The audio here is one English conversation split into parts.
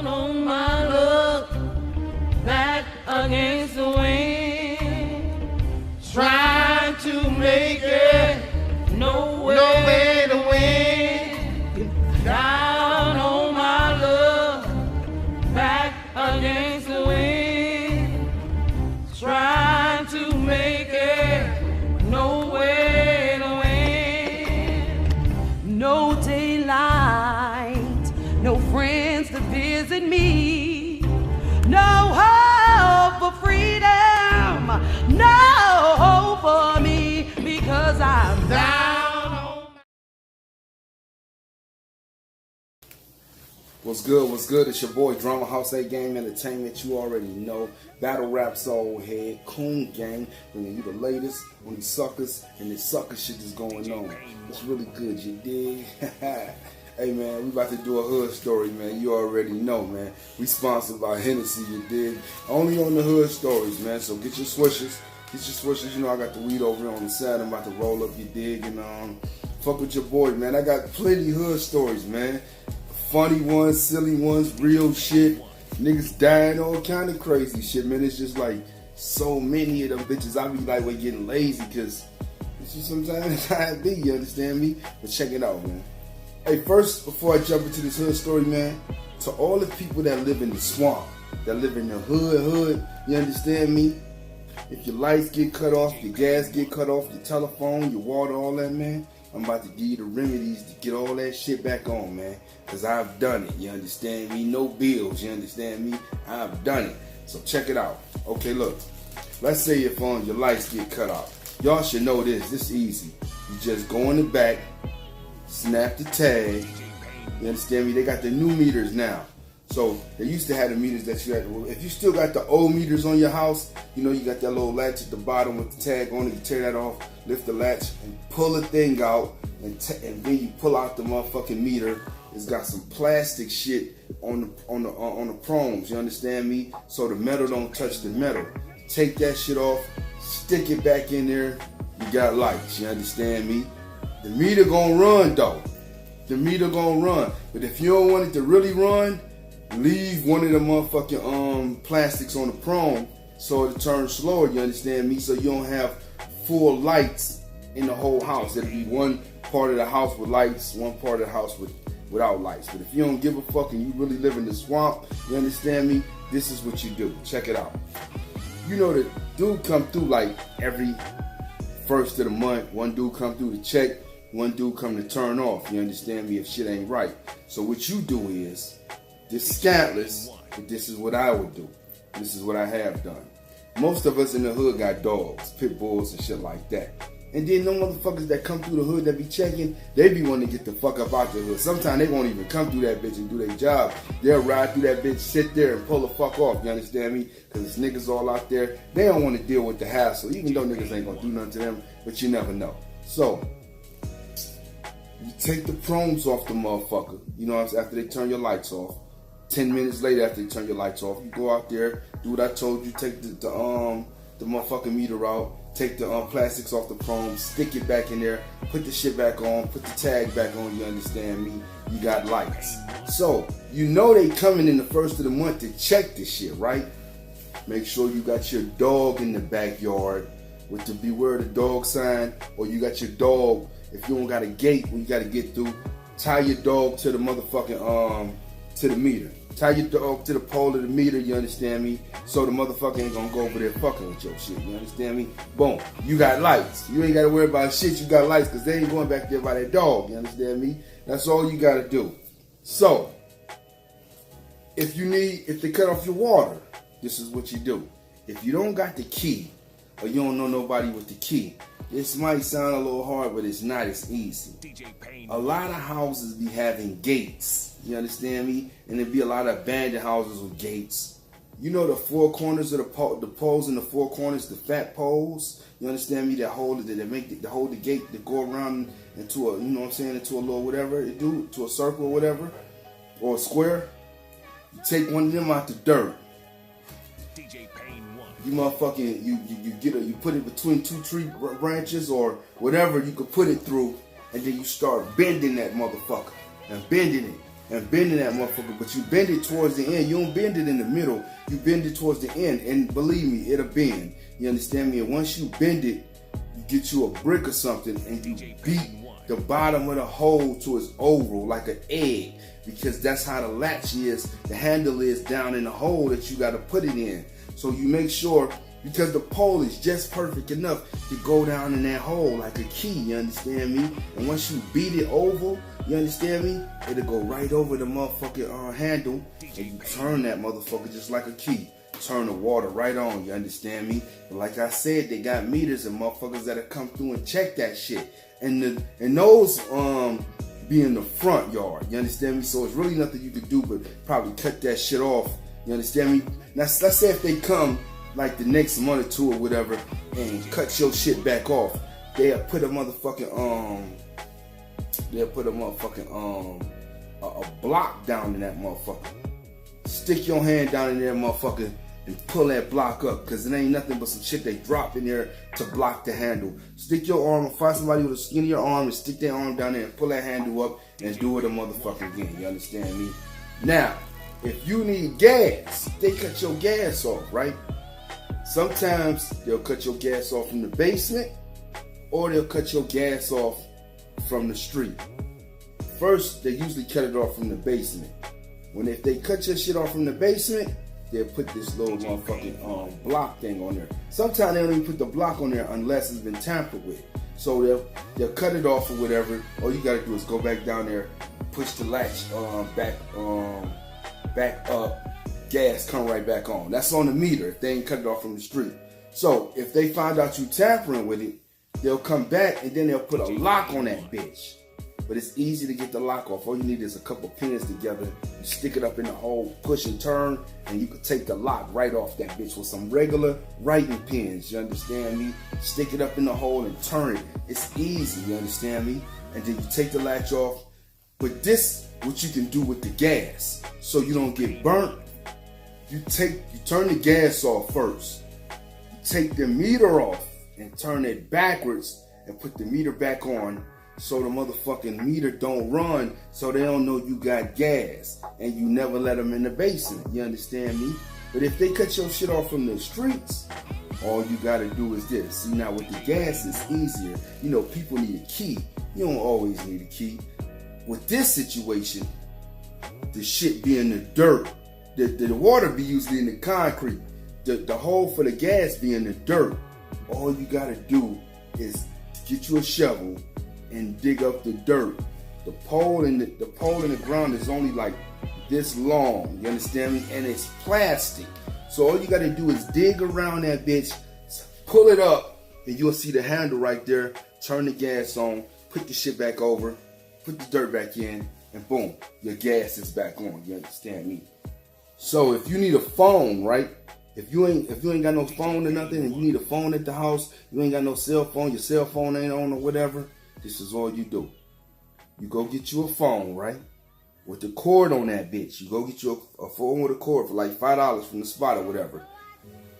Down on my luck, back against the wind, trying to make it, no way to win. Down on my luck, back against the wind, trying to make it, no way to win. No daylight, no friends to visit me, no hope for freedom, no hope for me, because I'm down on my... What's good? What's good? It's your boy Drama House A Game Entertainment. You already know. Battle Raps Old Head, Coon Gang, bringing you the latest on these suckers and this sucker shit that's going on. It's really good, you dig? Hey man, we about to do a hood story, man. You already know, man. We sponsored by Hennessy, you dig? Only on the hood stories, man. So get your swishers. You know I got the weed over here on the side. I'm about to roll up, you dig? And fuck with your boy, man. I got plenty hood stories, man. Funny ones, silly ones, real shit. Niggas dying, all kind of crazy shit, man. It's just like so many of them bitches. I be like, we're getting lazy because it's just sometimes how it be, you understand me? But check it out, man. Hey, first, before I jump into this hood story, man, to all the people that live in the swamp, that live in the hood, you understand me? If your lights get cut off, your gas get cut off, your telephone, your water, all that, man, I'm about to give you the remedies to get all that shit back on, man. Because I've done it, you understand me? No bills, you understand me? I've done it. So check it out. Okay, look. Let's say if your lights get cut off. Y'all should know this. This is easy. You just go in the back, snap the tag. You understand me? They got the new meters now. So they used to have the meters that you had. If you still got the old meters on your house, you know you got that little latch at the bottom with the tag on it. You tear that off, lift the latch, and pull the thing out, and then you pull out the motherfucking meter. It's got some plastic shit on the prongs. You understand me? So the metal don't touch the metal. Take that shit off, stick it back in there. You got lights. You understand me? The meter gonna run though. The meter gonna run. But if you don't want it to really run, leave one of the motherfucking plastics on the prong so it turns slower, you understand me? So you don't have full lights in the whole house. It'll be one part of the house with lights, one part of the house without lights. But if you don't give a fuck and you really live in the swamp, you understand me? This is what you do. Check it out. You know the dude come through like every first of the month. One dude come through to check, one dude come to turn off. You understand me? If shit ain't right. So what you do is, this is scantless, but this is what I would do. This is what I have done. Most of us in the hood got dogs, pit bulls and shit like that. And then them motherfuckers that come through the hood that be checking, they be wanting to get the fuck up out the hood. Sometimes they won't even come through that bitch and do their job. They'll ride through that bitch, sit there and pull the fuck off, you understand me? Because it's niggas all out there. They don't want to deal with the hassle, even though niggas ain't gonna do nothing to them, but you never know. So, you take the prongs off the motherfucker, you know what I'm saying, after they turn your lights off. 10 minutes later after you turn your lights off, you go out there, do what I told you, take the motherfucking meter out, take the plastics off the prong, stick it back in there, put the shit back on, put the tag back on, you understand me? You got lights. So, you know they coming in the first of the month to check this shit, right? Make sure you got your dog in the backyard with the beware the dog sign, or you got your dog, if you don't got a gate where you got to get through, tie your dog to the motherfucking, to the meter. Tie your dog to the pole of the meter, you understand me? So the motherfucker ain't gonna go over there fucking with your shit, you understand me? Boom, you got lights. You ain't gotta worry about shit, you got lights, because they ain't going back there by that dog, you understand me? That's all you gotta do. So, if they cut off your water, this is what you do. If you don't got the key, or you don't know nobody with the key, this might sound a little hard, but it's not. It's easy. A lot of houses be having gates. You understand me? And there be a lot of abandoned houses with gates. You know the four corners of the poles in the four corners, the fat poles. You understand me? That hold it, that hold the gate to go around into a, you know what I'm saying, into a little whatever it do, to a circle or whatever, or a square. You take one of them out the dirt. You motherfucking, you put it between two tree branches or whatever you could put it through, and then you start bending that motherfucker and bending it. and bending that motherfucker, but you bend it towards the end. You don't bend it in the middle. You bend it towards the end, and believe me, it'll bend. You understand me? And once you bend it, you get you a brick or something, and you beat the bottom of the hole to its oval like an egg, because that's how the latch is. The handle is down in the hole that you got to put it in. So you make sure, because the pole is just perfect enough to go down in that hole like a key, you understand me? And once you beat it oval, you understand me? It'll go right over the motherfucking handle, and you turn that motherfucker just like a key. Turn the water right on, you understand me? But like I said, they got meters and motherfuckers that'll come through and check that shit. And those be in the front yard, you understand me? So it's really nothing you could do but probably cut that shit off, you understand me? Now let's say if they come like the next month or two or whatever and cut your shit back off, they'll put a motherfucking a block down in that motherfucker. Stick your hand down in there, motherfucker, and pull that block up, because it ain't nothing but some shit they drop in there to block the handle. Stick your arm, find somebody with a skinnier arm and stick their arm down there and pull that handle up and do it a motherfucker again. You understand me? Now, if you need gas, they cut your gas off, right? Sometimes they'll cut your gas off from the basement, or they'll cut your gas off from the street. First, they usually cut it off from the basement. If they cut your shit off from the basement, they'll put this little motherfucking block thing on there. Sometimes they don't even put the block on there unless it's been tampered with. So they'll cut it off or whatever. All you gotta do is go back down there, push the latch back up, gas come right back on. That's on the meter if they ain't cut it off from the street. So if they find out you tampering with it, they'll come back and then they'll put a lock on that bitch. But it's easy to get the lock off. All you need is a couple pins together. You stick it up in the hole, push and turn, and you can take the lock right off that bitch with some regular writing pins. You understand me? Stick it up in the hole and turn it. It's easy, you understand me? And then you take the latch off. But this, what you can do with the gas, so you don't get burnt. You turn the gas off first. You take the meter off and turn it backwards and put the meter back on, so the motherfucking meter don't run, so they don't know you got gas, and you never let them in the basement. You understand me? But if they cut your shit off from the streets, all you gotta do is this. See, now with the gas, it's easier. You know, people need a key. You don't always need a key. With this situation, the shit be in the dirt. The water be usually in the concrete. The hole for the gas be in the dirt. All you gotta do is get you a shovel and dig up the dirt. The pole in the ground is only like this long, you understand me? And it's plastic. So all you gotta do is dig around that bitch, pull it up, and you'll see the handle right there. Turn the gas on, put the shit back over, put the dirt back in, and boom, your gas is back on. You understand me? So if you need a phone, right? If you ain't got no phone or nothing, and you need a phone at the house, you ain't got no cell phone, your cell phone ain't on or whatever, this is all you do. You go get you a phone, right? With the cord on that bitch. You go get you a phone with a cord for like $5 from the spot or whatever.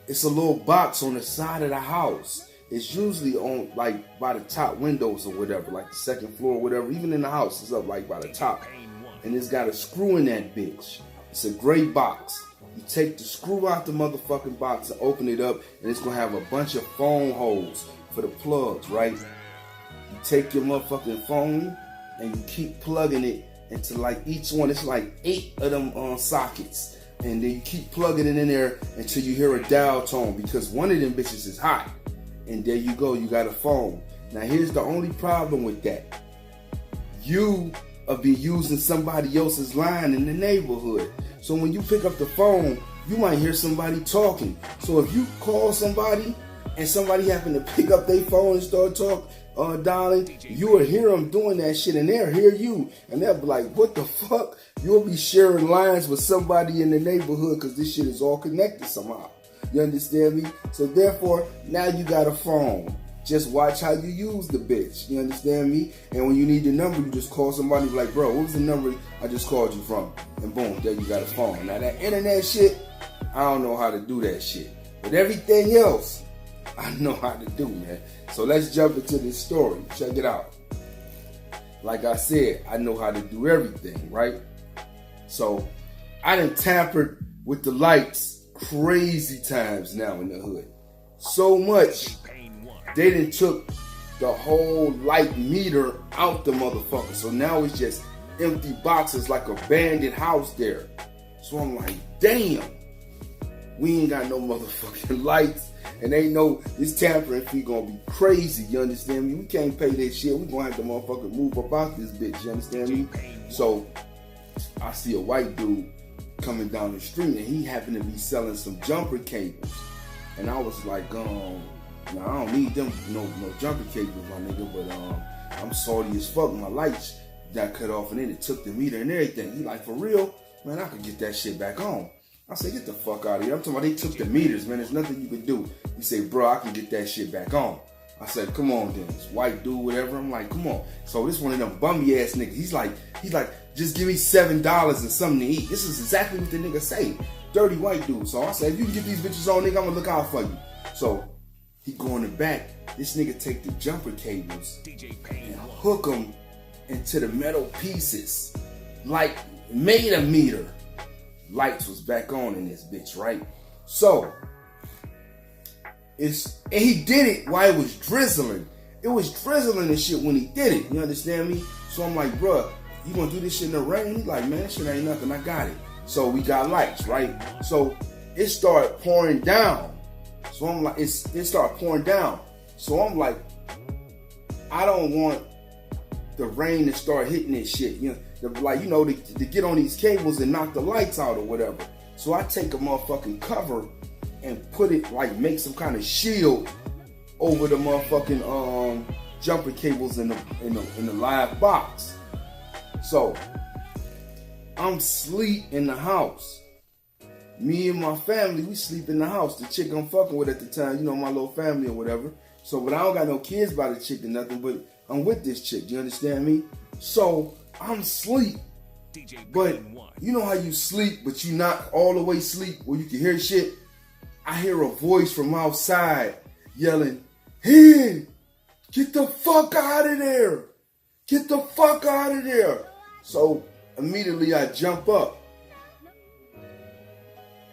It's a little box on the side of the house. It's usually on like by the top windows or whatever, like the second floor or whatever. Even in the house, it's up like by the top. And it's got a screw in that bitch. It's a gray box. You take the screw out the motherfucking box and open it up, and it's gonna have a bunch of phone holes for the plugs, right? You take your motherfucking phone and you keep plugging it into like each one. It's like 8 of them sockets, and then you keep plugging it in there until you hear a dial tone, because one of them bitches is hot. And there you go, you got a phone. Now here's the only problem with that. You will be using somebody else's line in the neighborhood. So when you pick up the phone, you might hear somebody talking. So if you call somebody and somebody happen to pick up their phone and start dialing, you will hear them doing that shit, and they'll hear you, and they'll be like, what the fuck? You'll be sharing lines with somebody in the neighborhood, because this shit is all connected somehow. You understand me? So therefore, now you got a phone. Just watch how you use the bitch. You understand me? And when you need the number, you just call somebody like, bro, what was the number I just called you from? And boom, there you got a phone. Now that internet shit, I don't know how to do that shit. But everything else, I know how to do, man. So let's jump into this story. Check it out. Like I said, I know how to do everything, right? So I done tampered with the lights crazy times now in the hood. So much they done took the whole light meter out the motherfucker. So now it's just empty boxes like abandoned house there. So I'm like, damn, we ain't got no motherfucking lights. And ain't no, this tampering fee gonna be crazy, you understand me? We can't pay that shit. We gonna have to motherfucker move up out this bitch, you understand me? So I see a white dude coming down the street and he happened to be selling some jumper cables. And I was like, now I don't need them, no jumper cables, my nigga, but I'm salty as fuck. My lights got cut off and then it took the meter and everything. He like, for real? Man, I could get that shit back on. I said, get the fuck out of here. I'm talking about they took the meters, man. There's nothing you can do. He said, bro, I can get that shit back on. I said, come on, then. This white dude, whatever. I'm like, come on. So this one of them bummy ass niggas. He's like, just give me $7 and something to eat. This is exactly what the nigga say. Dirty white dude. So I said, if you can get these bitches on, nigga, I'm gonna look out for you. So he go in the back. This nigga take the jumper cables and hook them into the metal pieces. Like, made a meter. Lights was back on in this bitch, right? So and he did it while it was drizzling. It was drizzling and shit when he did it. You understand me? So I'm like, bruh, you gonna do this shit in the rain? He like, man, that shit ain't nothing. I got it. So we got lights, right? So it started pouring down. So I'm like, it started pouring down. So I'm like, I don't want the rain to start hitting this shit. You know, to get on these cables and knock the lights out or whatever. So I take a motherfucking cover and put it, like, make some kind of shield over the motherfucking jumper cables in the live box. So I'm sleep in the house. Me and my family, we sleep in the house. The chick I'm fucking with at the time, you know, my little family or whatever. So, but I don't got no kids by the chick or nothing, but I'm with this chick, you understand me? So I'm asleep, but you know how you sleep, but you not all the way sleep where you can hear shit? I hear a voice from outside yelling, "Hey, get the fuck out of there! Get the fuck out of there!" So immediately I jump up.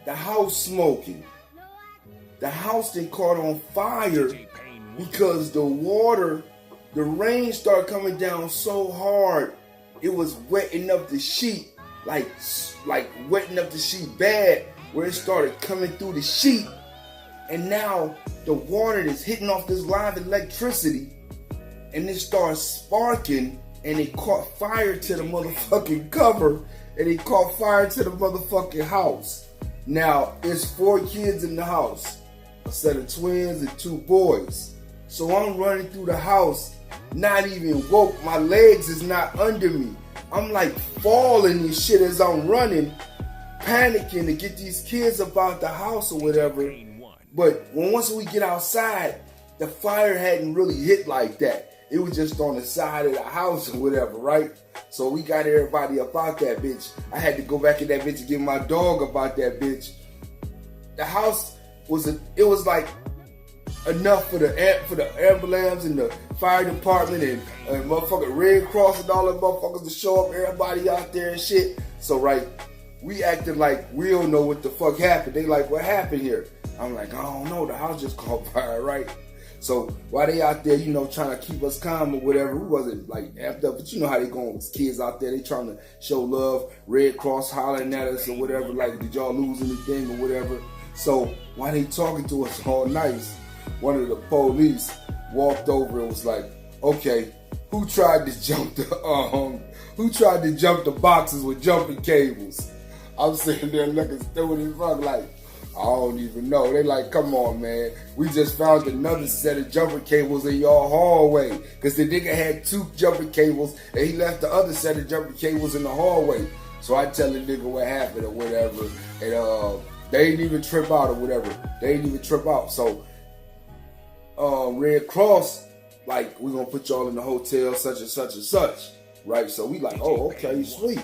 The house smoking. The house then caught on fire because the rain started coming down so hard. It was wetting up the sheet, like wetting up the sheet bad, where it started coming through the sheet. And now the water is hitting off this live electricity, and it starts sparking, and it caught fire to the motherfucking cover, and it caught fire to the motherfucking house. Now, it's 4 kids in the house, a set of twins and 2 boys. So I'm running through the house, not even woke. My legs is not under me. I'm like falling and shit as I'm running, panicking to get these kids up out the house or whatever. But once we get outside, the fire hadn't really hit like that. It was just on the side of the house or whatever, right? So we got everybody up out that bitch. I had to go back in that bitch and get my dog about that bitch. The house was like enough for the ambulance and the fire department and motherfucking Red Cross and all the motherfuckers to show up, everybody out there and shit. So right, we acted like we don't know what the fuck happened. They like, what happened here? I'm like, I don't know, the house just caught fire, right? So while they out there, you know, trying to keep us calm or whatever, we wasn't like amped up, but you know how they going with kids out there, they trying to show love, Red Cross hollering at us or whatever, like, did y'all lose anything or whatever? So while they talking to us all nice, one of the police walked over and was like, okay, who tried to jump the boxes with jumping cables? I'm sitting there looking stupid as fuck, like, I don't even know. They like, come on, man. We just found another set of jumper cables in your hallway. Because the nigga had 2 jumper cables and he left the other set of jumper cables in the hallway. So I tell the nigga what happened or whatever. And they didn't even trip out or whatever. They didn't even trip out. So Red Cross, like, we're going to put y'all in the hotel, such and such and such. Right? So we like, oh, okay, sweet.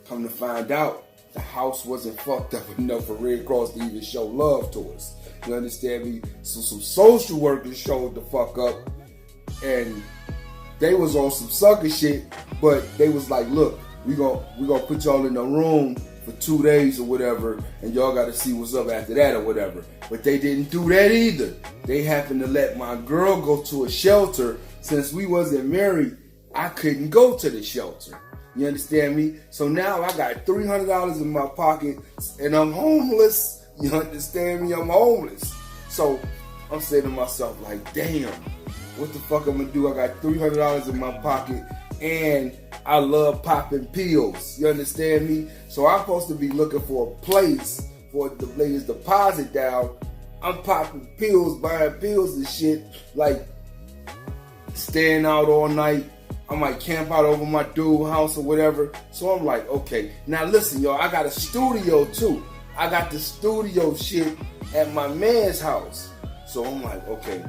Come to find out, the house wasn't fucked up enough for Red Cross to even show love to us. You understand me? So some social workers showed the fuck up, and they was on some sucker shit, but they was like, look, we gonna put y'all in a room for 2 days or whatever, and y'all gotta see what's up after that or whatever. But they didn't do that either. They happened to let my girl go to a shelter. Since we wasn't married, I couldn't go to the shelter. You understand me? So now I got $300 in my pocket and I'm homeless. You understand me? I'm homeless. So I'm saying to myself, like, damn, what the fuck I'm gonna do? I got $300 in my pocket and I love popping pills. You understand me? So I'm supposed to be looking for a place for the latest deposit down. I'm popping pills, buying pills and shit, like staying out all night. I might camp out over my dude's house or whatever. So I'm like, okay. Now listen, y'all, I got a studio too. I got the studio shit at my man's house. So I'm like, okay,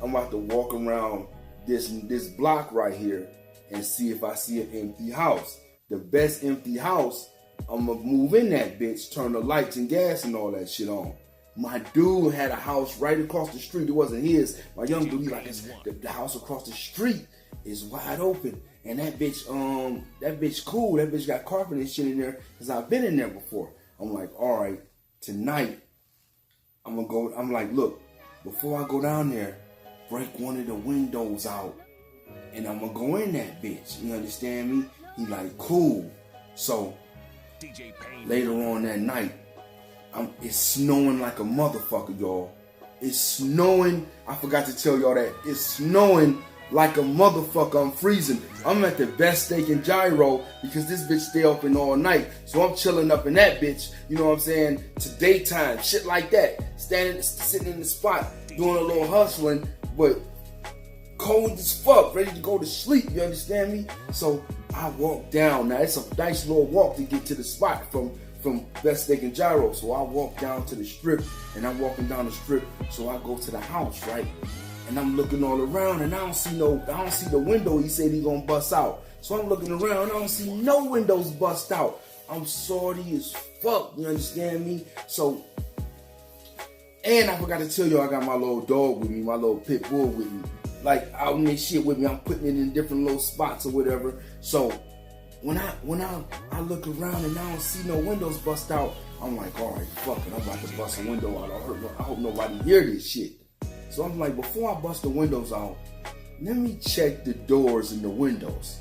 I'm about to walk around this block right here and see if I see an empty house. The best empty house, I'm gonna move in that bitch, turn the lights and gas and all that shit on. My dude had a house right across the street. It wasn't his. My young dude, he like, the house across the street is wide open. And that bitch cool. That bitch got carpet and shit in there because I've been in there before. I'm like, all right, tonight, I'm gonna go. I'm like, look, before I go down there, break one of the windows out and I'm gonna go in that bitch. You understand me? He like, cool. So later on that night, it's snowing like a motherfucker, y'all. It's snowing. I forgot to tell y'all that. It's snowing like a motherfucker. I'm freezing. I'm at the Best Steak and Gyro because this bitch stay open all night. So I'm chilling up in that bitch, you know what I'm saying, to daytime, shit like that. Sitting in the spot, doing a little hustling, but cold as fuck, ready to go to sleep, you understand me? So I walk down. Now it's a nice little walk to get to the spot from Best Steak and Gyro. So I walk down to the strip, and I'm walking down the strip, so I go to the house, right? And I'm looking all around, and I don't see the window he said he gonna bust out. So I'm looking around, and I don't see no windows bust out. I'm salty as fuck, you understand me? So, and I forgot to tell you, I got my little dog with me, my little pit bull with me. Like, out in this shit with me, I'm putting it in different little spots or whatever. So, when I look around and I don't see no windows bust out, I'm like, all right, fuck it, I'm about to bust a window out. I hope nobody hear this shit. So I'm like, before I bust the windows out, let me check the doors and the windows.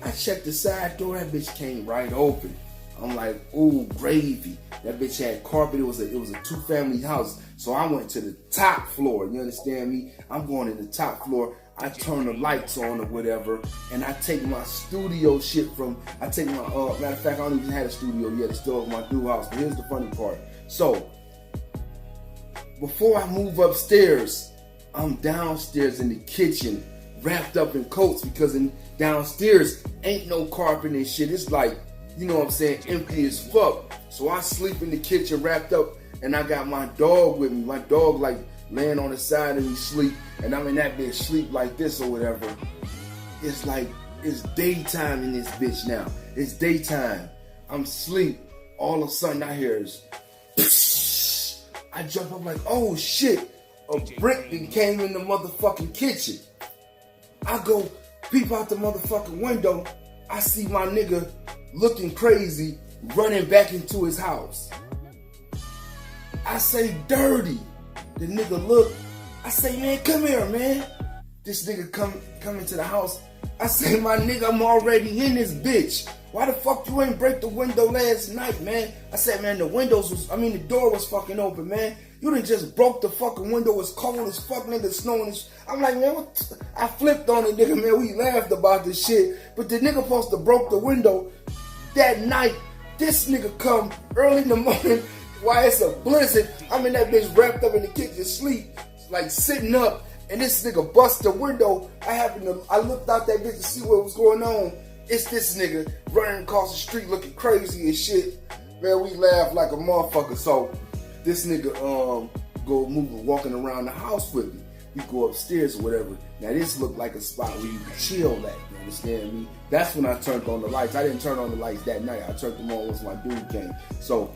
I checked the side door, that bitch came right open. I'm like, ooh, gravy. That bitch had carpet. It was a 2-family house. So I went to the top floor. You understand me? I'm going to the top floor. I turn the lights on or whatever, and I take my studio shit matter of fact, I don't even have a studio yet. It's still at my dude's house. But here's the funny part. So, before I move upstairs, I'm downstairs in the kitchen, wrapped up in coats because downstairs ain't no carpet and shit. It's like, you know what I'm saying, empty as fuck. So I sleep in the kitchen wrapped up, and I got my dog with me. My dog like laying on the side of me sleep, and I'm in that bitch sleep like this or whatever. It's like, it's daytime in this bitch now. It's daytime. I'm asleep. All of a sudden I hear is, I jump up like, oh shit, a brick that came in the motherfucking kitchen. I go peep out the motherfucking window. I see my nigga looking crazy, running back into his house. I say, dirty. The nigga look. I say, man, come here, man. This nigga come into the house. I say, my nigga, I'm already in this bitch. Why the fuck you ain't break the window last night, man? I said, man, the door was fucking open, man. You done just broke the fucking window. It's cold as fuck, nigga, snowing. I'm like, man, what? I flipped on the nigga, man. We laughed about this shit. But the nigga supposed to broke the window that night. This nigga come early in the morning while it's a blizzard. I'm in that bitch wrapped up in the kitchen, sleep, like sitting up. And this nigga bust the window. I looked out that bitch to see what was going on. It's this nigga running across the street looking crazy and shit. Man, we laugh like a motherfucker. So this nigga walking around the house with me. We go upstairs or whatever. Now this looked like a spot where you could chill at. You understand me? That's when I turned on the lights. I didn't turn on the lights that night. I turned them on once my dude came. So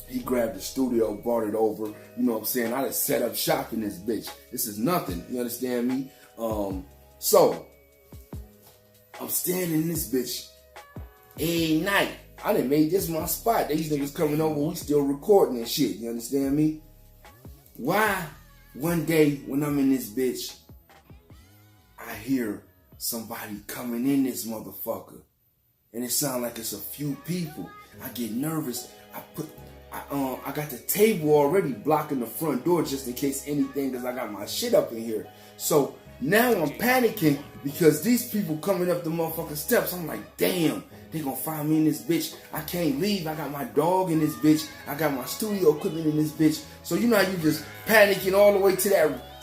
he grabbed the studio, brought it over. You know what I'm saying? I just set up shop in this bitch. This is nothing. You understand me? So I'm standing in this bitch every night. I done made this my spot. These niggas coming over, we still recording and shit. You understand me? Why? One day when I'm in this bitch, I hear somebody coming in this motherfucker. And it sounds like it's a few people. I get nervous. I got the table already blocking the front door just in case anything, because I got my shit up in here. So now I'm panicking because these people coming up the motherfucking steps. I'm like, damn, they gonna find me in this bitch. I can't leave. I got my dog in this bitch. I got my studio equipment in this bitch. So you know how you just panicking all the way to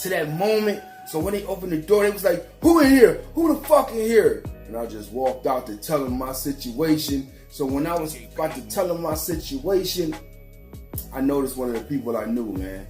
that moment. So when they opened the door, they was like, who in here? Who the fuck in here? And I just walked out to tell them my situation. So when I was about to tell them my situation, I noticed one of the people I knew, man.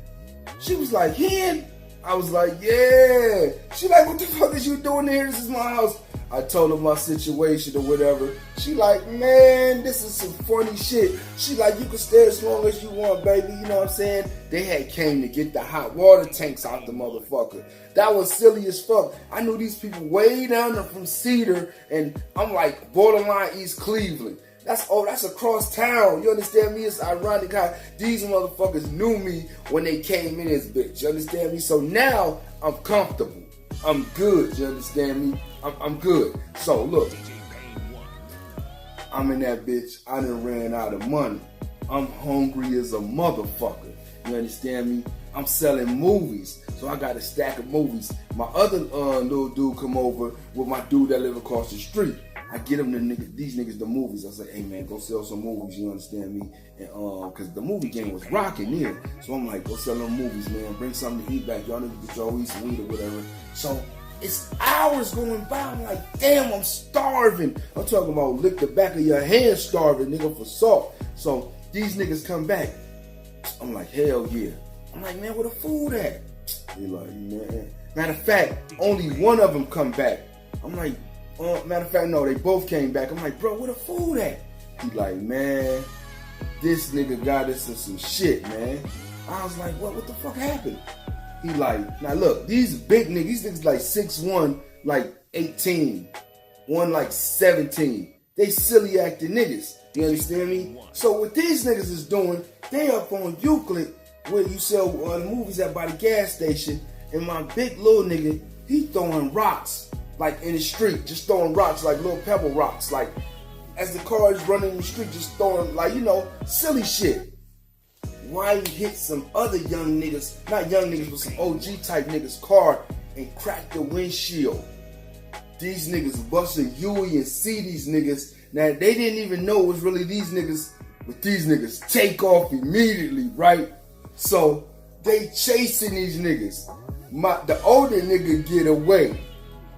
She was like, Hen? I was like, yeah. She like, what the fuck is you doing here? This is my house. I told her my situation or whatever. She like, man, this is some funny shit. She like, you can stay as long as you want, baby. You know what I'm saying? They had came to get the hot water tanks out the motherfucker. That was silly as fuck. I knew these people way down there from Cedar, and I'm like borderline East Cleveland. That's across town. You understand me? It's ironic how these motherfuckers knew me when they came in this bitch. You understand me? So now I'm comfortable. I'm good. You understand me? I'm good. So look, I'm in that bitch. I done ran out of money. I'm hungry as a motherfucker. You understand me? I'm selling movies. So I got a stack of movies. My other little dude come over with my dude that live across the street. I get them these niggas the movies. I say, hey man, go sell some movies, you understand me? And cause the movie game was rocking here. So I'm like, go sell them movies, man. Bring something to eat back. Y'all niggas get y'all eat some weed or whatever. So it's hours going by. I'm like, damn, I'm starving. I'm talking about lick the back of your hand starving, nigga, for salt. So these niggas come back. I'm like, hell yeah. I'm like, man, where the food at? They like, man. Matter of fact, only one of them come back. I'm like, matter of fact, no, they both came back. I'm like, bro, where the food at? He like, man, this nigga got us in some shit, man. I was like, what the fuck happened? He like, now look, these big niggas, these niggas like 6'1", like 18, one like 17. They silly acting niggas. You understand me? So what these niggas is doing, they up on Euclid where you sell the movies at by the gas station, and my big little nigga, he throwing rocks. Like in the street, just throwing rocks, like little pebble rocks, like as the car is running in the street, just throwing, like, you know, silly shit. Why he hit some other young niggas, not young niggas, but some OG type niggas' car and cracked the windshield. These niggas busted Huey and see these niggas. Now, they didn't even know it was really these niggas, but these niggas take off immediately, right? So, they chasing these niggas. The older nigga get away.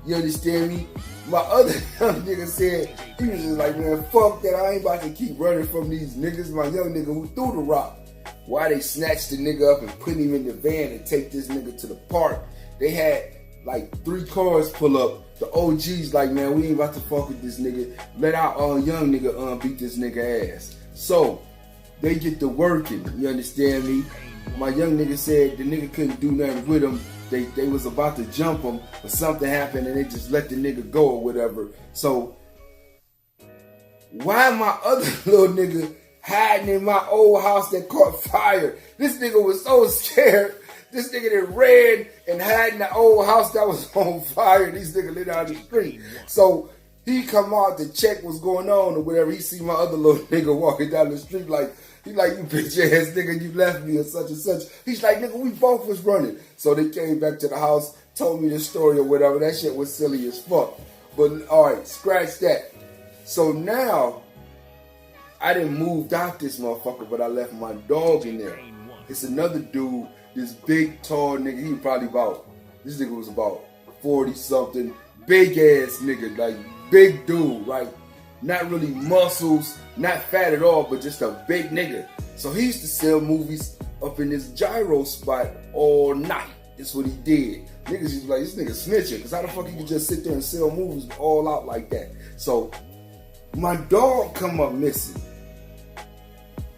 You understand me? My other young nigga said, he was just like, man, fuck that. I ain't about to keep running from these niggas. My young nigga who threw the rock. Why they snatched the nigga up and put him in the van and take this nigga to the park. They had like 3 cars pull up. The OG's like, man, we ain't about to fuck with this nigga. Let our young nigga beat this nigga ass. So they get to working. You understand me? My young nigga said the nigga couldn't do nothing with him. They was about to jump him, but something happened and they just let the nigga go or whatever. So why my other little nigga hiding in my old house that caught fire? This nigga was so scared. This nigga that ran and hid in the old house that was on fire. These niggas lit out the street. So he come out to check what's going on or whatever. He see my other little nigga walking down the street like, he like, you bitch ass nigga, you left me or such and such. He's like, nigga, we both was running. So they came back to the house, told me the story or whatever. That shit was silly as fuck. But all right, scratch that. So now, I done moved out this motherfucker, but I left my dog in there. It's another dude, this big, tall nigga. This nigga was about 40-something. Big ass nigga, like big dude, right? Not really muscles, not fat at all, but just a big nigga. So he used to sell movies up in this gyro spot all night. That's what he did. Niggas used to be like, this nigga snitching, because how the fuck he could just sit there and sell movies all out like that? So my dog come up missing.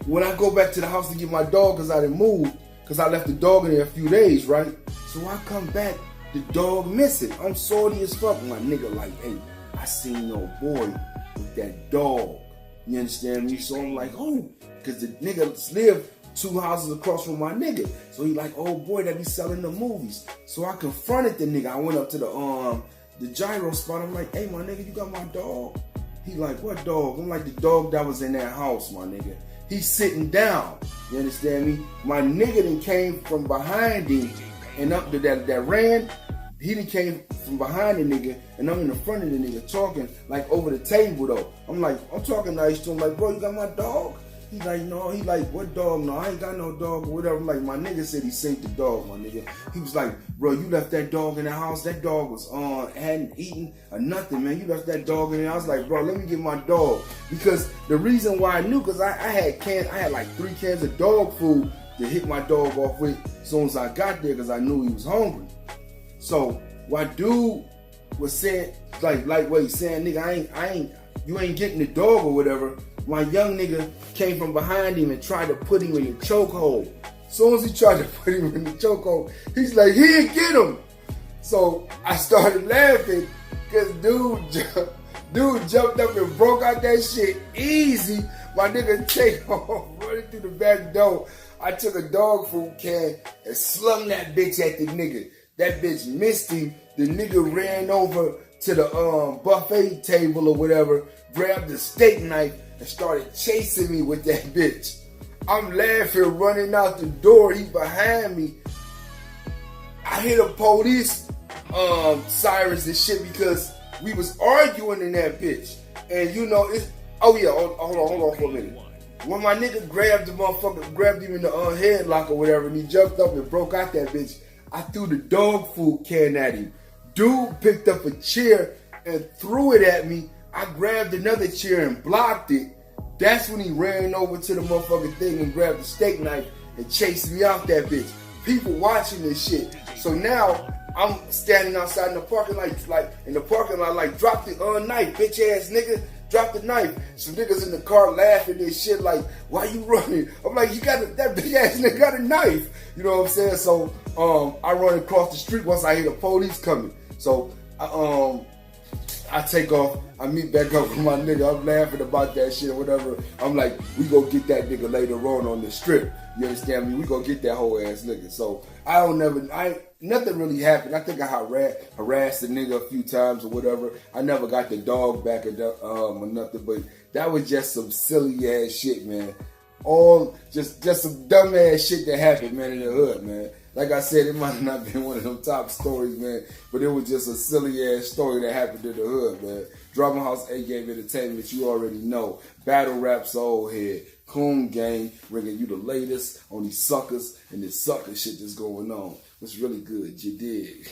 When I go back to the house to get my dog, because I didn't move, because I left the dog in there a few days, right? So I come back, the dog missing. I'm salty as fuck. My nigga like, hey, I seen your boy with that dog. You understand me? So I'm like, oh, because the nigga lived 2 houses across from my nigga. So he like, oh boy, that be selling the movies. So I confronted the nigga. I went up to the gyro spot. I'm like, hey, my nigga, you got my dog? He like, what dog? I'm like, the dog that was in that house, my nigga. He's sitting down. You understand me? My nigga then came from behind him and up to that ran. He done came from behind the nigga, and I'm in the front of the nigga talking, like, over the table, though. I'm like, I'm talking nice to him, like, bro, you got my dog? He like, no. He like, what dog? No, I ain't got no dog or whatever. I'm like, my nigga said he saved the dog, my nigga. He was like, bro, you left that dog in the house. That dog was hadn't eaten or nothing, man. You left that dog in there. I was like, bro, let me get my dog. Because the reason why I knew, because I had like 3 cans of dog food to hit my dog off with as soon as I got there, because I knew he was hungry. So what dude was saying, like lightweight saying, nigga, you ain't getting the dog or whatever. My young nigga came from behind him and tried to put him in the chokehold. As soon as he tried to put him in the chokehold, he's like, he didn't get him. So I started laughing because dude jumped up and broke out that shit easy. My nigga take off running through the back door. I took a dog food can and slung that bitch at the nigga. That bitch missed him. The nigga ran over to the buffet table or whatever, grabbed the steak knife and started chasing me with that bitch. I'm laughing, running out the door. He behind me. I hear the police sirens and shit because we was arguing in that bitch. And you know, it's, oh yeah, hold on for a minute. When my nigga grabbed the motherfucker, grabbed him in the headlock or whatever, and he jumped up and broke out that bitch, I threw the dog food can at him. Dude picked up a chair and threw it at me. I grabbed another chair and blocked it. That's when he ran over to the motherfucking thing and grabbed the steak knife and chased me out that bitch. People watching this shit. So now I'm standing outside in the parking lot, like drop the knife, bitch ass nigga. Drop the knife. Some niggas in the car laughing and shit like, why you running? I'm like, that big ass nigga got a knife. You know what I'm saying? So I run across the street once I hear the police coming. So I take off. I meet back up with my nigga. I'm laughing about that shit or whatever. I'm like, we go get that nigga later on the strip. You understand me? We go get that whole ass nigga. So nothing really happened. I think I harassed the nigga a few times or whatever. I never got the dog back or nothing, but that was just some silly ass shit, man. All just some dumb ass shit that happened, man, in the hood, man. Like I said, it might have not been one of them top stories, man, but it was just a silly ass story that happened in the hood, man. Drama House A-Game Entertainment, you already know. Battle Rap Soul Head, Coon Gang, bringing you the latest on these suckers and this sucker shit that's going on. What's really good, you dig?